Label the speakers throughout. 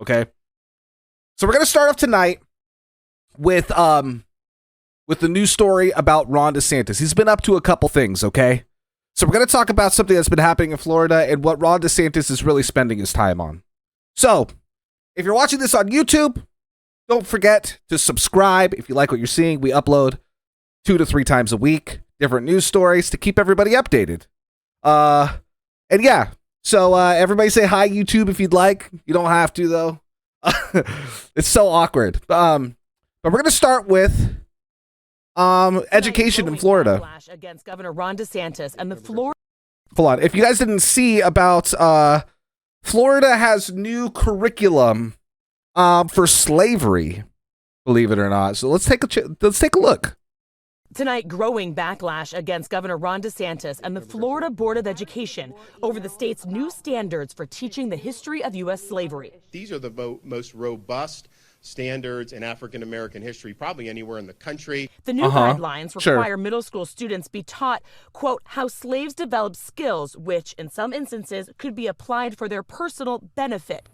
Speaker 1: Okay. So we're going to start off tonight with the news story about Ron DeSantis. He's been up to a couple things, okay? So we're going to talk about something that's been happening in Florida and what Ron DeSantis is really spending his time on. So, if you're watching this on YouTube, don't forget to subscribe. If you like what you're seeing, we upload 2 to 3 times a week, different news stories to keep everybody updated. And yeah, so everybody say hi, YouTube, if you'd like. You don't have to, though. It's so awkward. But we're going to start with education in Florida.
Speaker 2: Against Governor Ron DeSantis and the Florida.
Speaker 1: Hold on. If you guys didn't see about Florida has new curriculum for slavery, believe it or not. So let's take a look.
Speaker 2: Tonight, growing backlash against Governor Ron DeSantis and the Florida Board of Education over the state's new standards for teaching the history of U.S. slavery.
Speaker 3: These are the most robust standards in African American history, probably anywhere in the country.
Speaker 2: The new guidelines require middle school students be taught, quote, how slaves developed skills, which in some instances could be applied for their personal benefit.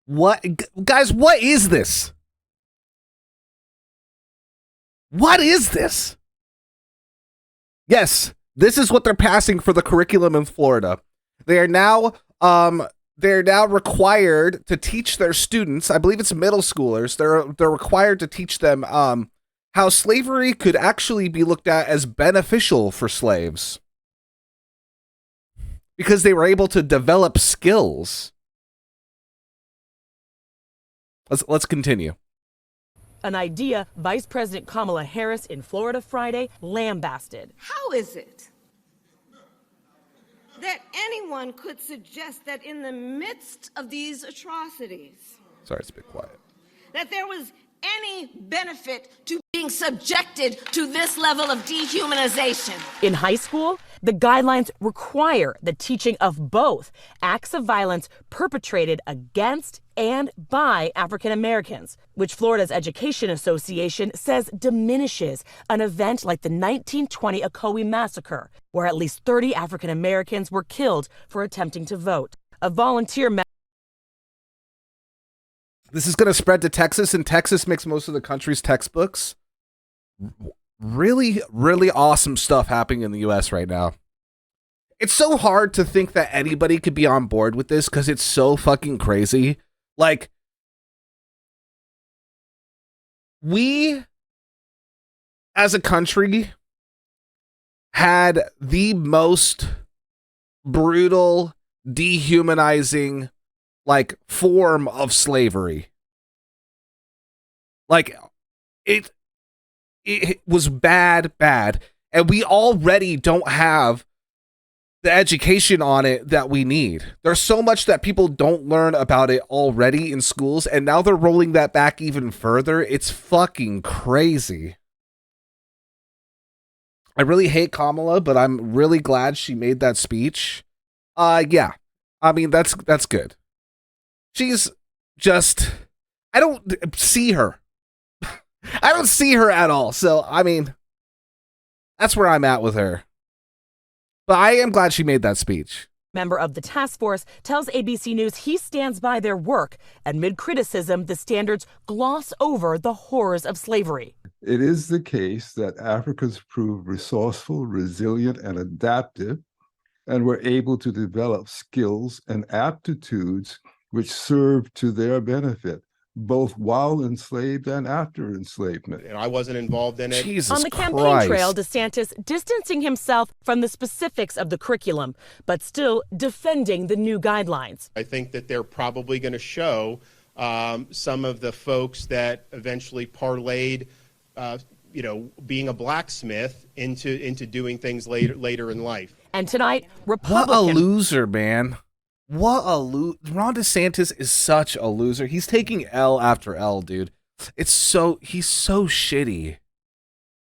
Speaker 1: What, guys, what is this? What is this? Yes, this is what they're passing for the curriculum in Florida. They are now required to teach their students, I believe it's middle schoolers, they're required to teach them how slavery could actually be looked at as beneficial for slaves. Because they were able to develop skills. Let's continue.
Speaker 2: An idea Vice President Kamala Harris in Florida Friday lambasted.
Speaker 4: How is it that anyone could suggest that in the midst of these atrocities,
Speaker 1: Sorry, it's a bit quiet.
Speaker 4: that there was any benefit to being subjected to this level of dehumanization?
Speaker 2: In high school, the guidelines require the teaching of both acts of violence perpetrated against and by African Americans, which Florida's Education Association says diminishes an event like the 1920 Ocoee Massacre, where at least 30 African Americans were killed for attempting to vote. A volunteer
Speaker 1: This is going to spread to Texas, and Texas makes most of the country's textbooks. Really, really awesome stuff happening in the U.S. right now. It's so hard to think that anybody could be on board with this because it's so fucking crazy. Like, we, as a country, had the most brutal, dehumanizing, like, form of slavery. Like, it was bad, and we already don't have the education on it that we need. There's so much that people don't learn about it already in schools, and now they're rolling that back even further. It's fucking crazy. I really hate Kamala, but I'm really glad she made that speech. Yeah. I mean, that's good. She's just, I don't see her. I don't see her at all. So, I mean, that's where I'm at with her. But I am glad she made that speech.
Speaker 2: member of the task force tells ABC News he stands by their work. Amid criticism, the standards gloss over the horrors of slavery.
Speaker 5: It is the case that Africans proved resourceful, resilient, and adaptive, and were able to develop skills and aptitudes which served to their benefit, both while enslaved and after enslavement.
Speaker 3: And I wasn't involved in it.
Speaker 1: Jesus
Speaker 2: On the
Speaker 1: Christ.
Speaker 2: campaign trail, DeSantis distancing himself from the specifics of the curriculum, but still defending the new guidelines.
Speaker 3: I think that they're probably going to show some of the folks that eventually parlayed, being a blacksmith into doing things later in life.
Speaker 2: And tonight,
Speaker 1: What
Speaker 2: Republicans.
Speaker 1: a loser, man. What a loser. Ron DeSantis is such a loser. He's taking L after L, dude. He's so shitty.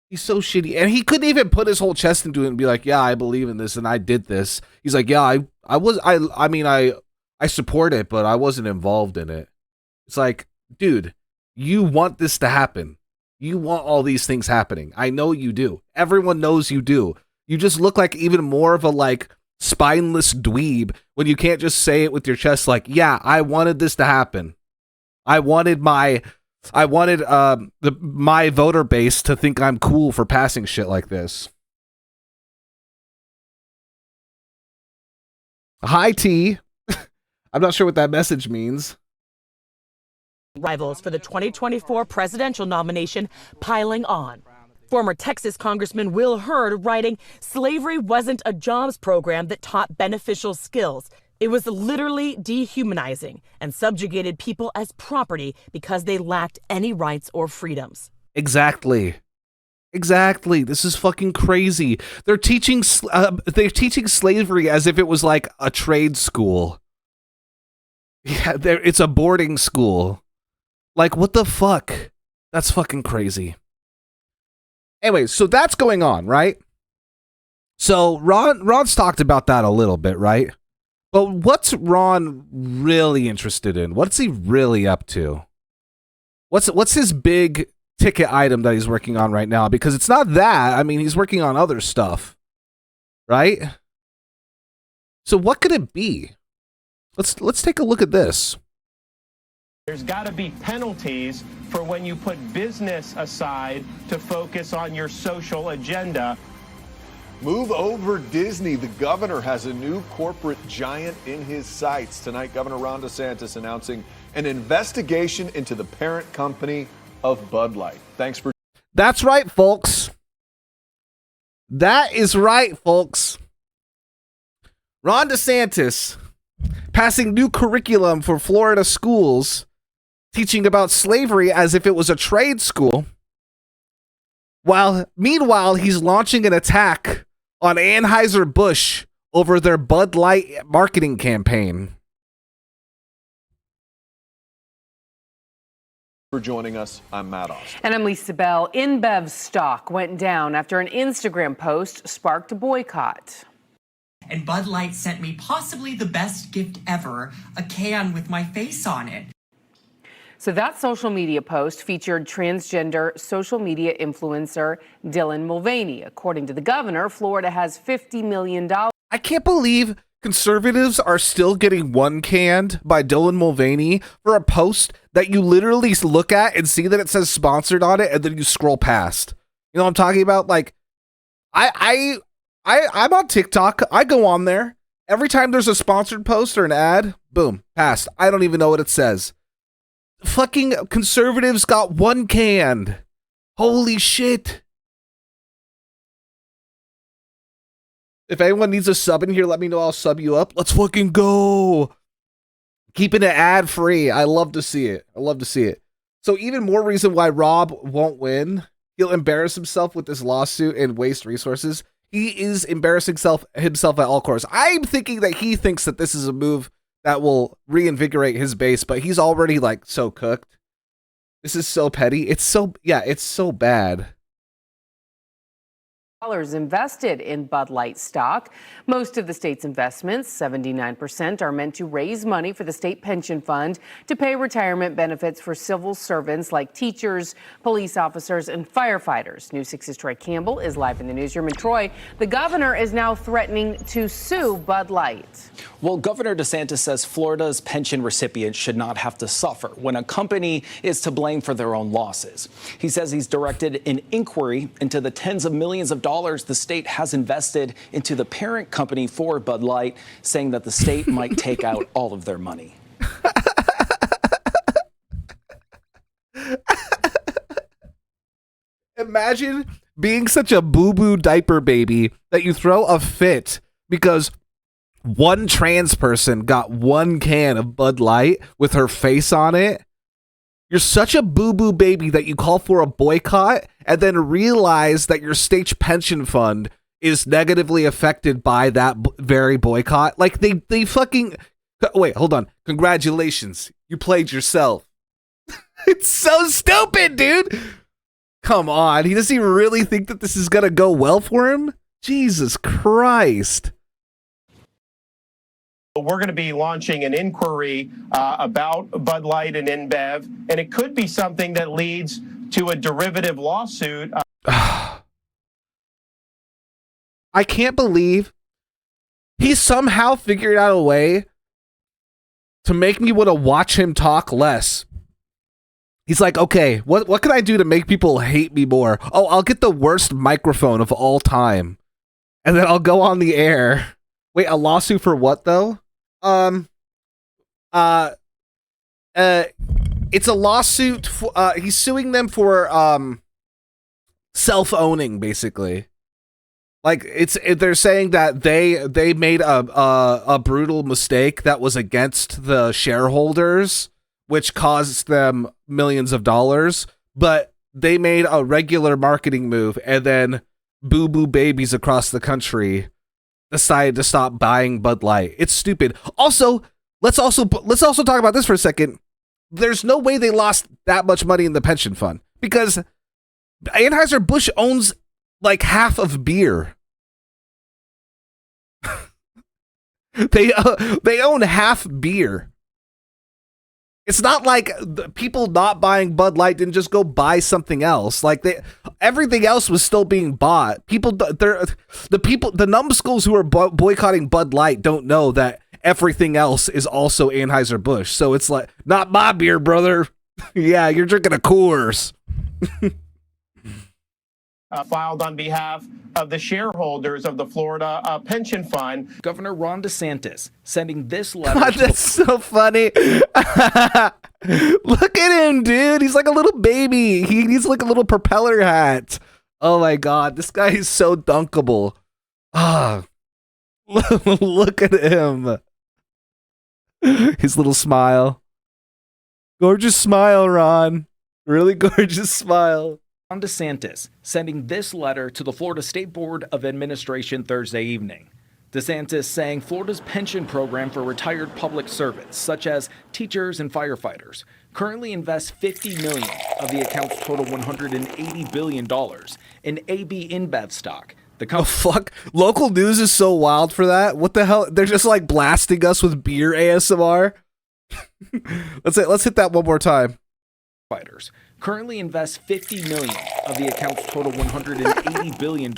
Speaker 1: He's so shitty. And he couldn't even put his whole chest into it and be like, yeah, I believe in this and I did this. He's like, yeah, I support it, but I wasn't involved in it. It's like, dude, you want this to happen. You want all these things happening. I know you do. Everyone knows you do. You just look like even more of a like spineless dweeb when you can't just say it with your chest like, yeah, I wanted this to happen. I wanted my voter base to think I'm cool for passing shit like this. Hi, T. I'm not sure what that message means.
Speaker 2: Rivals for the 2024 presidential nomination piling on. Former Texas Congressman Will Hurd writing, slavery wasn't a jobs program that taught beneficial skills. It was literally dehumanizing and subjugated people as property because they lacked any rights or freedoms.
Speaker 1: Exactly. This is fucking crazy. They're teaching slavery as if it was like a trade school. Yeah, it's a boarding school. Like, what the fuck? That's fucking crazy. Anyway, so that's going on, right? So Ron's talked about that a little bit, right? But what's Ron really interested in? What's he really up to? What's his big ticket item that he's working on right now? Because it's not that. I mean, he's working on other stuff, right? So what could it be? Let's take a look at this.
Speaker 6: There's got to be penalties for when you put business aside to focus on your social agenda.
Speaker 7: Move over Disney. The governor has a new corporate giant in his sights. Tonight, Governor Ron DeSantis announcing an investigation into the parent company of Bud Light. Thanks for...
Speaker 1: That's right, folks. That is right, folks. Ron DeSantis passing new curriculum for Florida schools, teaching about slavery as if it was a trade school. Meanwhile, he's launching an attack on Anheuser-Busch over their Bud Light marketing campaign.
Speaker 7: For joining us, I'm Matt Austin.
Speaker 8: And I'm Lisa Bell. InBev stock went down after an Instagram post sparked a boycott.
Speaker 9: And Bud Light sent me possibly the best gift ever, a can with my face on it.
Speaker 8: So that social media post featured transgender social media influencer Dylan Mulvaney. According to the governor, Florida has $50 million.
Speaker 1: I can't believe conservatives are still getting one canned by Dylan Mulvaney for a post that you literally look at and see that it says sponsored on it, and then you scroll past. You know what I'm talking about? Like, I'm on TikTok. I go on there. Every time there's a sponsored post or an ad, boom, passed. I don't even know what it says. Fucking conservatives got one canned. Holy shit. If anyone needs a sub in here, let me know. I'll sub you up. Let's fucking go. Keeping it ad free. I love to see it. So even more reason why Rob won't win. He'll embarrass himself with this lawsuit and waste resources. He is embarrassing himself at all costs. I'm thinking that he thinks that this is a move that will reinvigorate his base, but he's already like so cooked. This is so petty. It's so bad.
Speaker 8: Invested in Bud Light stock. Most of the state's investments, 79%, are meant to raise money for the state pension fund to pay retirement benefits for civil servants like teachers, police officers, and firefighters. News 6's Troy Campbell is live in the newsroom. And Troy, the governor is now threatening to sue Bud Light.
Speaker 10: Well, Governor DeSantis says Florida's pension recipients should not have to suffer when a company is to blame for their own losses. He says he's directed an inquiry into the tens of millions of dollars the state has invested into the parent company for Bud Light, saying that the state might take out all of their money.
Speaker 1: Imagine being such a boo-boo diaper baby that you throw a fit because one trans person got one can of Bud Light with her face on it. You're such a boo-boo baby that you call for a boycott and then realize that your state pension fund is negatively affected by that very boycott. Like they fucking... Wait, hold on. Congratulations. You played yourself. It's so stupid, dude. Come on. Does he really think that this is going to go well for him? Jesus Christ.
Speaker 6: We're going to be launching an inquiry about Bud Light and InBev, and it could be something that leads to a derivative lawsuit.
Speaker 1: I can't believe he somehow figured out a way to make me want to watch him talk less. He's like, okay, what can I do to make people hate me more? Oh, I'll get the worst microphone of all time, and then I'll go on the air. Wait, a lawsuit for what though? It's a lawsuit. He's suing them for self-owning, basically. Like they're saying that they made a brutal mistake that was against the shareholders, which caused them millions of dollars, but they made a regular marketing move, and then boo-boo babies across the country decided to stop buying Bud Light. It's stupid. Also, let's also talk about this for a second. There's no way they lost that much money in the pension fund because Anheuser-Busch owns like half of beer. They own half beer. It's not like the people not buying Bud Light didn't just go buy something else. Like everything else was still being bought. The numbskulls who are boycotting Bud Light don't know that everything else is also Anheuser-Busch. So it's like, not my beer, brother. Yeah, you're drinking a Coors.
Speaker 6: Filed on behalf of the shareholders of the Florida pension fund.
Speaker 10: Governor Ron DeSantis sending this letter.
Speaker 1: God, that's so funny. Look at him, dude. He's like a little baby. He needs like a little propeller hat. Oh my God, this guy is so dunkable. Ah, look at him. His little smile. Gorgeous smile, Ron. Really gorgeous smile.
Speaker 10: Ron DeSantis sending this letter to the Florida State Board of Administration Thursday evening. DeSantis saying Florida's pension program for retired public servants, such as teachers and firefighters, currently invests $50 million of the account's total $180 billion in AB InBev stock.
Speaker 1: The fuck? Local news is so wild for that. What the hell? They're just like blasting us with beer ASMR. Let's hit that one more time.
Speaker 10: Fighters currently invest $50 million of the account's total $180 billion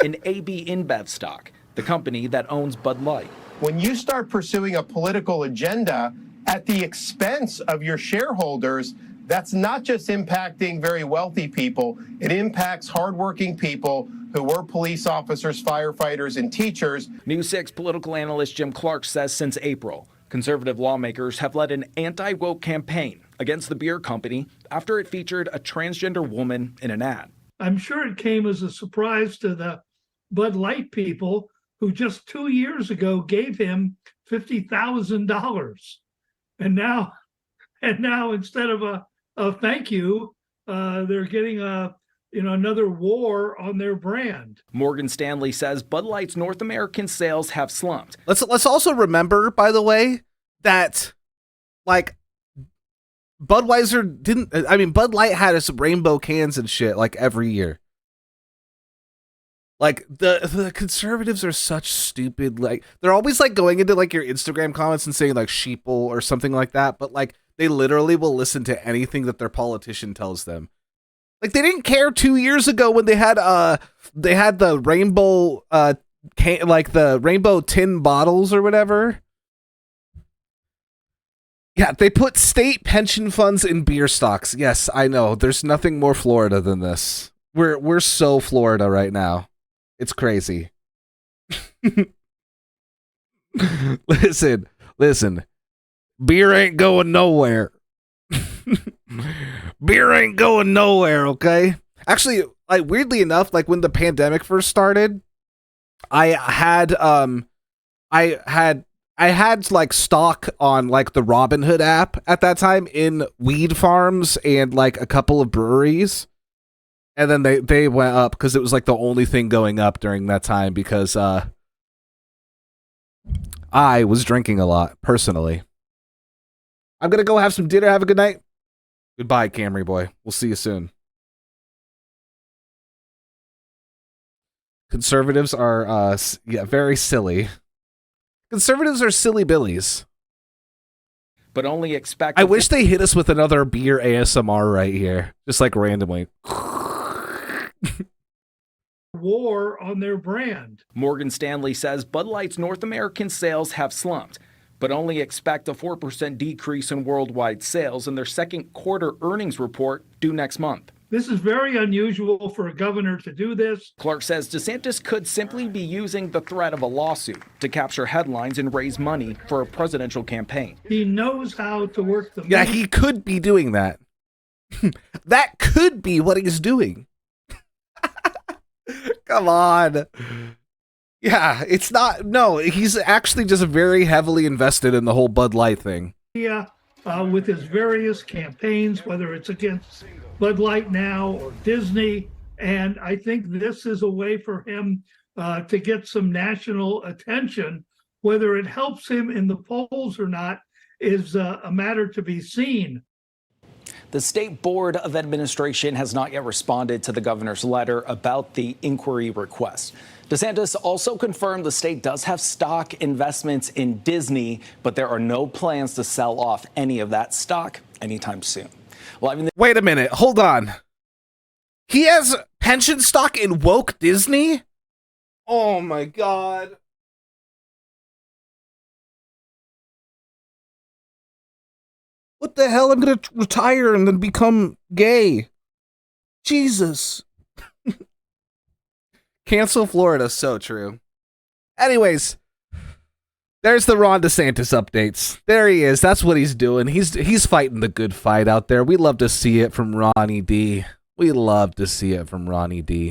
Speaker 10: in AB InBev stock, the company that owns Bud Light.
Speaker 6: When you start pursuing a political agenda at the expense of your shareholders, that's not just impacting very wealthy people, it impacts hardworking people who were police officers, firefighters, and teachers.
Speaker 10: News 6 political analyst Jim Clark says since April, conservative lawmakers have led an anti-woke campaign against the beer company after it featured a transgender woman in an ad.
Speaker 11: I'm sure it came as a surprise to the Bud Light people who just 2 years ago gave him $50,000. And now instead of a thank you, they're getting another war on their brand.
Speaker 10: Morgan Stanley says Bud Light's North American sales have slumped.
Speaker 1: Let's also remember, by the way, that like Budweiser didn't. I mean, Bud Light had its rainbow cans and shit like every year. Like the conservatives are such stupid. Like they're always like going into like your Instagram comments and saying like sheeple or something like that. But like they literally will listen to anything that their politician tells them. Like they didn't care 2 years ago when they had the rainbow like the rainbow tin bottles or whatever. Yeah, they put state pension funds in beer stocks. Yes, I know. There's nothing more Florida than this. We're so Florida right now. It's crazy. Listen. Beer ain't going nowhere. Beer ain't going nowhere, okay? Actually, like weirdly enough, like when the pandemic first started, I had like stock on like the Robinhood app at that time in weed farms and like a couple of breweries. And then they went up because it was like the only thing going up during that time because I was drinking a lot personally. I'm going to go have some dinner. Have a good night. Goodbye, Camry boy. We'll see you soon. Conservatives are very silly. Conservatives are silly billies.
Speaker 10: But only expect.
Speaker 1: I wish they hit us with another beer ASMR right here, just like randomly.
Speaker 11: war on their brand.
Speaker 10: Morgan Stanley says Bud Light's North American sales have slumped, but only expect a 4% decrease in worldwide sales in their second quarter earnings report due next month.
Speaker 11: This is very unusual for a governor to do this.
Speaker 10: Clark says DeSantis could simply be using the threat of a lawsuit to capture headlines and raise money for a presidential campaign.
Speaker 11: He knows how to work the
Speaker 1: Yeah, he could be doing that. That could be what he's doing. Come on. Yeah, it's not. No, he's actually just very heavily invested in the whole Bud Light thing.
Speaker 11: Yeah, with his various campaigns, whether it's against Bud Light now or Disney. And I think this is a way for him to get some national attention. Whether it helps him in the polls or not is a matter to be seen.
Speaker 10: The State Board of Administration has not yet responded to the governor's letter about the inquiry request. DeSantis also confirmed the state does have stock investments in Disney, but there are no plans to sell off any of that stock anytime soon. Well, I mean,
Speaker 1: wait a minute. Hold on. He has pension stock in woke Disney? Oh my God. What the hell? I'm going to retire and then become gay. Jesus. Cancel Florida. So true. Anyways, there's the Ron DeSantis updates. There he is. That's what he's doing. He's fighting the good fight out there. We love to see it from Ronnie D. We love to see it from Ronnie D.